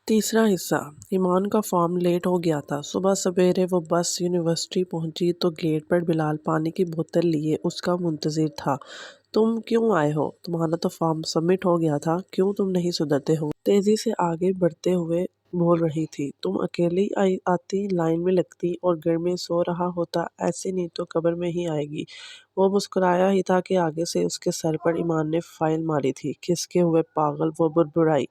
तीसरा हिस्सा। ईमान का फॉर्म लेट हो गया था। सुबह सवेरे वो बस यूनिवर्सिटी पहुंची तो गेट पर बिलाल पानी की बोतल लिए उसका मुंतजिर था। तुम क्यों आए हो? तुम्हारा तो फॉर्म सबमिट हो गया था, क्यों तुम नहीं सुधरते हो? तेजी से आगे बढ़ते हुए बोल रही थी। तुम अकेली आती, लाइन में लगती और घर में सो रहा होता, ऐसे नहीं तो कब्र में ही आएगी। वो मुस्कुराया ही था कि आगे से उसके सर पर ईमान ने फाइल मारी थी। खिसके हुए पागल, वो बुड़बुड़ाई।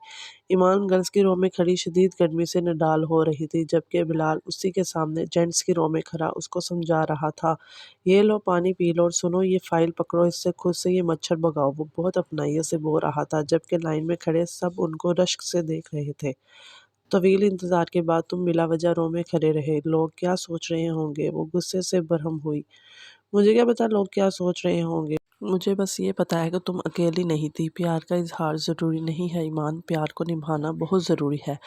ईमान गर्ल्स की रो में खड़ी शदीद गर्मी से निडाल हो रही थी, जबकि बिलाल उसी के सामने जेंट्स की रो में खड़ा उसको समझा रहा था। ये लो पानी पी लो और सुनो, ये फाइल पकड़ो, इससे खुद से ये मच्छर भगाओ। वो बहुत अपनाइयत से बोल रहा था, जबकि लाइन में खड़े सब उनको रश्क से देख रहे थे। तवील इंतजार के बाद तुम बिला वजह रो में खड़े रहे, लोग क्या सोच रहे होंगे? वो गुस्से से बरहम हुई। मुझे क्या पता लोग क्या सोच रहे होंगे। मुझे बस ये पता है कि तुम अकेली नहीं थी। प्यार का इजहार ज़रूरी नहीं है ईमान, प्यार को निभाना बहुत ज़रूरी है।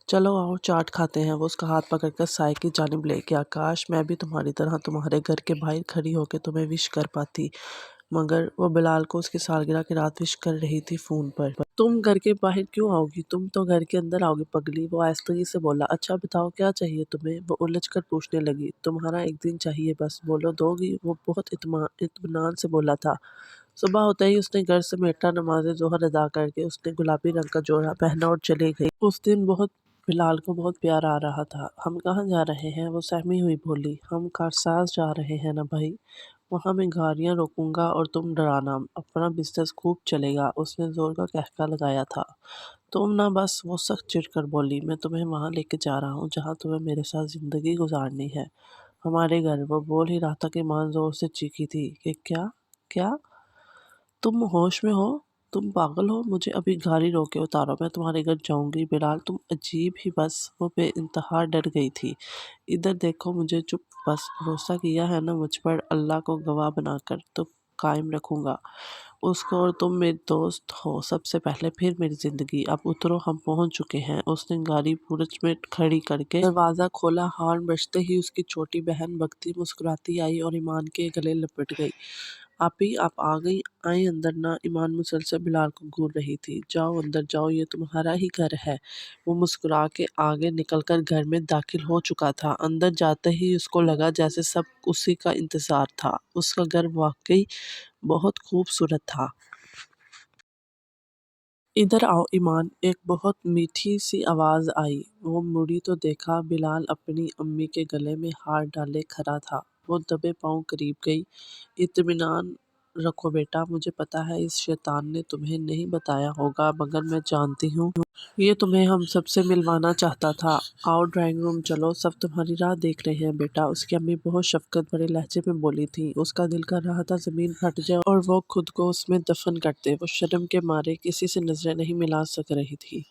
चलो आओ चाट खाते हैं। वो उसका हाथ पकड़कर साय की जानिब ले गया। काश मैं भी तुम्हारी तरह तुम्हारे घर के बाहर खड़ी होकर तुम्हें विश कर पाती, मगर वो बिलाल को उसकी सालगिरह की रात विश कर रही थी फ़ोन पर। तुम घर के बाहर क्यों आओगी? तुम तो घर के अंदर आओगी पगली। वो आहिस्तगी से बोला। अच्छा बताओ क्या चाहिए तुम्हें? वो उलझ कर पूछने लगी। तुम्हारा एक दिन चाहिए बस, बोलो दोगी? वो बहुत इत्मीनान से बोला था। सुबह होते ही उसने घर समेटा, नमाज ज़ोहर अदा करके उसने गुलाबी रंग का जोड़ा पहना और चली गई। उस दिन बिलाल को बहुत प्यार आ रहा था। हम कहाँ जा रहे हैं? वो सहमी हुई बोली। हम कारसाज जा रहे हैं ना भाई, वहाँ मैं गाड़ियाँ रोकूंगा और तुम डराना, अपना बिजनेस खूब चलेगा। उसने जोर का कहका लगाया था। तुम ना बस, वो सख्त चिढ़कर बोली। मैं तुम्हें वहाँ लेके जा रहा हूँ जहाँ तुम्हें मेरे साथ ज़िंदगी गुजारनी है, हमारे घर। वो बोल ही रहा था कि मां जोर से चीखी थी कि क्या क्या तुम होश में हो? तुम पागल हो? मुझे अभी गाड़ी रोक के उतारो, मैं तुम्हारे घर जाऊंगी। बिलाल तुम अजीब ही बस। वो बेइंतहा डर गई थी। इधर देखो मुझे। चुप बस, भरोसा किया है ना मुझ पर, अल्लाह को गवाह बनाकर तो कायम रखूंगा उसको, और तुम मेरे दोस्त हो सबसे पहले, फिर मेरी जिंदगी। अब उतरो, हम पहुंच चुके हैं। उसने गाड़ी पूरच में खड़ी करके दरवाज़ा खोला। हॉर्न बजते ही उसकी छोटी बहन भक्ति मुस्कुराती आई और ईमान के गले लपट गई। आपी आप आ गई, आए अंदर ना। ईमान मुसलसल बिलाल को घूर रही थी। जाओ अंदर जाओ, ये तुम्हारा ही घर है। वो मुस्कुरा के आगे निकलकर घर में दाखिल हो चुका था। अंदर जाते ही उसको लगा जैसे सब उसी का इंतजार था। उसका घर वाकई बहुत खूबसूरत था। इधर आओ ईमान, एक बहुत मीठी सी आवाज़ आई। वो मुड़ी तो देखा, बिलाल अपनी अम्मी के गले में हाथ डाले खड़ा था। वो दबे पाँव करीब गई। इत्मीनान रखो बेटा, मुझे पता है इस शैतान ने तुम्हें नहीं बताया होगा, मगर मैं जानती हूँ ये तुम्हें हम सबसे मिलवाना चाहता था। आओ ड्राइंग रूम चलो, सब तुम्हारी राह देख रहे हैं बेटा। उसकी अम्मी बहुत शफकत भरे लहजे में बोली थी। उसका दिल कर रहा था ज़मीन फट जाए और वो खुद को उसमें दफन कर दे। वो शर्म के मारे किसी से नजरें नहीं मिला सक रही थी।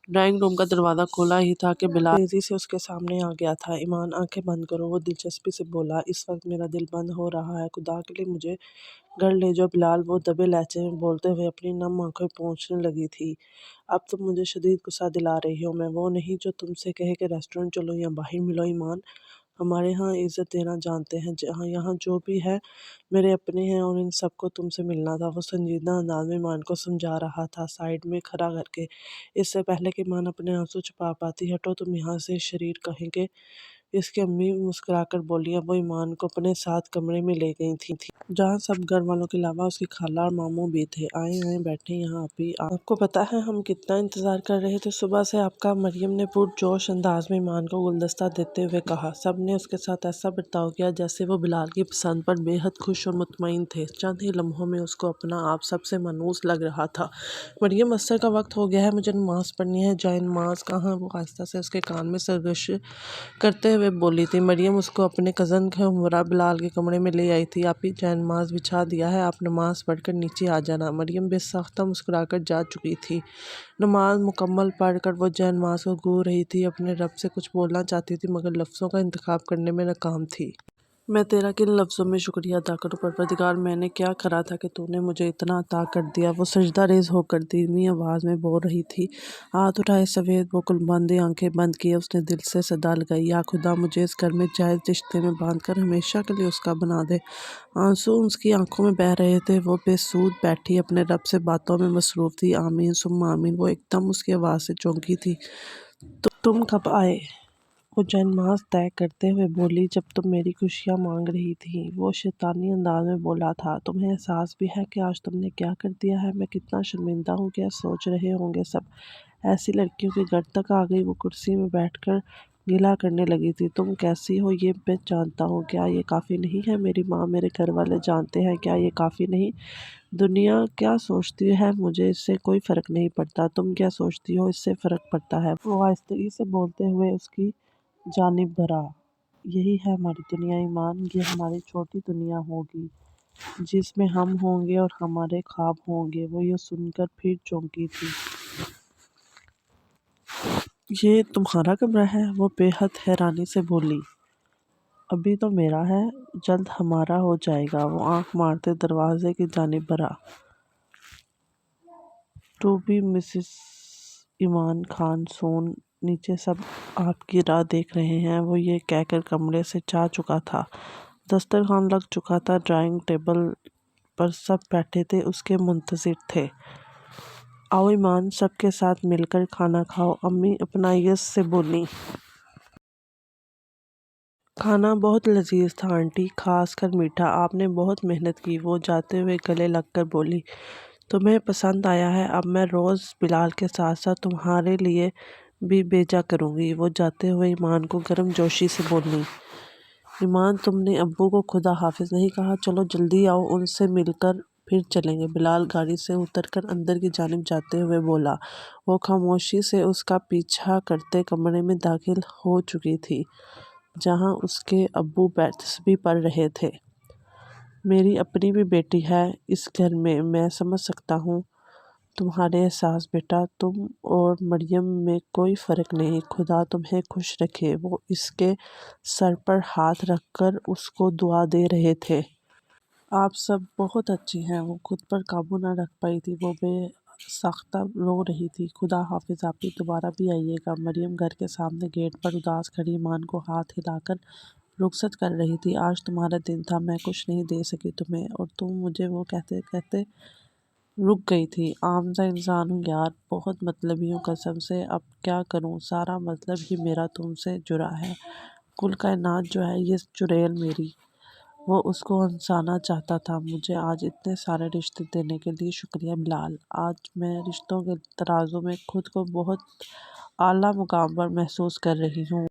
ड्राइंग रूम का दरवाज़ा खुला ही था कि बिलाल तेजी से उसके सामने आ गया था। ईमान आंखें बंद करो, वो दिलचस्पी से बोला। इस वक्त मेरा दिल बंद हो रहा है, खुदा के लिए मुझे घर ले जाओ। बिलाल वो दबे लहजे में बोलते हुए अपनी नम आंखें पोंछने लगी थी। अब तुम मुझे शदीद गुस्सा दिला रही हो। मैं वो नहीं जो तुमसे कहे कि रेस्टोरेंट चलो या बाहर मिलो। ईमान, हमारे यहाँ इज्जत देना जानते हैं। जहाँ यहाँ जो भी है मेरे अपने हैं और इन सबको तुमसे मिलना था। वो संजीदा अंदाज में ईमान को समझा रहा था, साइड में खड़ा करके। इससे पहले कि ईमान अपने आंसू छुपा पाती, हटो तुम यहाँ से, शरीर कहेंगे। इसकी अम्मी मुस्कुराकर बोली। अब वो ईमान को अपने साथ कमरे में ले गई थी, जहाँ सब घर वालों के अलावा उसकी खाला और मामू भी थे। आए आए बैठे यहाँ अभी। आपको पता है हम कितना इंतजार कर रहे थे सुबह से आपका? मरियम ने पुरजोश अंदाज में ईमान को गुलदस्ता देते हुए कहा। सब ने उसके साथ ऐसा बर्ताव किया जैसे वो बिलाल की पसंद पर बेहद खुश और मुतमईन थे। चंद ही लम्हों में उसको अपना आप सबसे मनूस लग रहा था। मरियम, असर का वक्त हो गया है, मुझे नमाज पढ़नी है। जाए नमाज कहाँ? वो आहिस्ता से उसके कान में सरगोशी करते हुए बोली थी। मरियम उसको अपने कज़न के हमरा बिलाल के कमरे में ले आई थी। आप ही जाए नमाज बिछा दिया है, आप नमाज पढ़कर नीचे आ जाना। मरियम बेसाख्ता मुस्कुराकर जा चुकी थी। नमाज मुकम्मल पढ़कर वो जय नमाज को घूर रही थी। अपने रब से कुछ बोलना चाहती थी, मगर लफ्ज़ों का इंतखाब करने में नाकाम थी। मैं तेरा किन लफ्ज़ों में शुक्रिया अदा करूँ परवरदिगार? मैंने क्या करा था कि तूने मुझे इतना अता कर दिया? वो सजदा रेज़ होकर धीमी आवाज़ में बोल रही थी। हाथ उठाए सफ़ेद वो कुलबंदी आंखें बंद किए उसने दिल से सदा लगाई। या खुदा, मुझे इस घर में जायज़ रिश्ते में बांध कर हमेशा के लिए उसका बना दे। आंसू उसकी आंखों में बह रहे थे। वो बेसूध बैठी अपने रब से बातों में मसरूफ़ थी। आमीन सुम्मा आमीन। वो एकदम उसकी आवाज़ से चौंकी थी। تم کب آئے؟ وہ چند ماس طے کرتے ہوئے بولی، جب تم میری خوشیاں مانگ رہی تھی۔ وہ شیطانی انداز میں بولا تھا، تمہیں احساس بھی ہے کہ آج تم نے کیا کر دیا ہے؟ میں کتنا شرمندہ ہوں، کیا سوچ رہے ہوں گے سب؟ ایسی لڑکیوں کے گھر تک آ گئی۔ وہ کرسی میں بیٹھ کر گلہ کرنے لگی تھی۔ تم کیسی ہو یہ میں جانتا ہوں، کیا یہ کافی نہیں ہے؟ میری ماں، میرے گھر والے جانتے ہیں، کیا یہ کافی نہیں؟ دنیا کیا سوچتی ہے مجھے اس سے کوئی فرق نہیں پڑتا، تم کیا سوچتی ہو اس سے فرق پڑتا ہے۔ وہ آہستگی سے بولتے ہوئے اس کی جانب بڑھا۔ یہی ہے ہماری دنیا ایمان، یہ ہماری چھوٹی دنیا ہوگی جس میں ہم ہوں گے اور ہمارے خواب ہوں گے۔ وہ یہ سن کر پھر چونکی تھی۔ یہ تمہارا کمرہ ہے؟ وہ بے حد حیرانی سے بولی۔ ابھی تو میرا ہے، جلد ہمارا ہو جائے گا۔ وہ آنکھ مارتے دروازے کی جانب بڑھا۔ ٹو بی مسز ایمان خان سون، نیچے سب آپ کی راہ دیکھ رہے ہیں۔ وہ یہ کہہ کر کمرے سے جا چکا تھا۔ دسترخوان لگ چکا تھا، ڈرائنگ ٹیبل پر سب بیٹھے تھے، اس کے منتظر تھے۔ آؤ ایمان، سب کے ساتھ مل کر کھانا کھاؤ، امی اپنائیت سے بولیں۔ کھانا بہت لذیذ تھا آنٹی، خاص کر میٹھا، آپ نے بہت محنت کی۔ وہ جاتے ہوئے گلے لگ کر بولی، تمہیں پسند آیا ہے؟ اب میں روز بلال کے ساتھ ساتھ تمہارے لیے بھی بھیجا کروں گی۔ وہ جاتے ہوئے ایمان کو گرم جوشی سے بولی، ایمان تم نے ابو کو خدا حافظ نہیں کہا؟ چلو جلدی آؤ، ان سے مل کر پھر چلیں گے۔ بلال گاڑی سے اتر کر اندر کی جانب جاتے ہوئے بولا۔ وہ خاموشی سے اس کا پیچھا کرتے کمرے میں داخل ہو چکی تھی جہاں اس کے ابو تسبیح پڑھ رہے تھے۔ میری اپنی بھی بیٹی ہے اس گھر میں سمجھ سکتا ہوں تمہارے احساس بیٹا، تم اور مریم میں کوئی فرق نہیں، خدا تمہیں خوش رکھے۔ وہ اس کے سر پر ہاتھ رکھ کر اس کو دعا دے رہے تھے۔ آپ سب بہت اچھی ہیں۔ وہ خود پر قابو نہ رکھ پائی تھی، وہ بے ساختہ رو رہی تھی۔ خدا حافظ آپی، دوبارہ بھی آئیے گا۔ مریم گھر کے سامنے گیٹ پر اداس کھڑی ایمان کو ہاتھ ہلا کر رخصت کر رہی تھی۔ آج تمہارا دن تھا، میں کچھ نہیں دے سکی تمہیں، اور تم مجھے وہ کہتے کہتے رک گئی تھی۔ عام سا انسان ہوں یار، بہت مطلبی ہوں قسم سے، اب کیا کروں، سارا مطلب ہی میرا تم سے جڑا ہے، کل کائنات جو ہے یہ چڑیل میری۔ وہ اس کو ہنسانا چاہتا تھا۔ مجھے آج اتنے سارے رشتے دینے کے لیے شکریہ بلال، آج میں رشتوں کے ترازو میں خود کو بہت اعلیٰ مقام پر محسوس کر رہی ہوں۔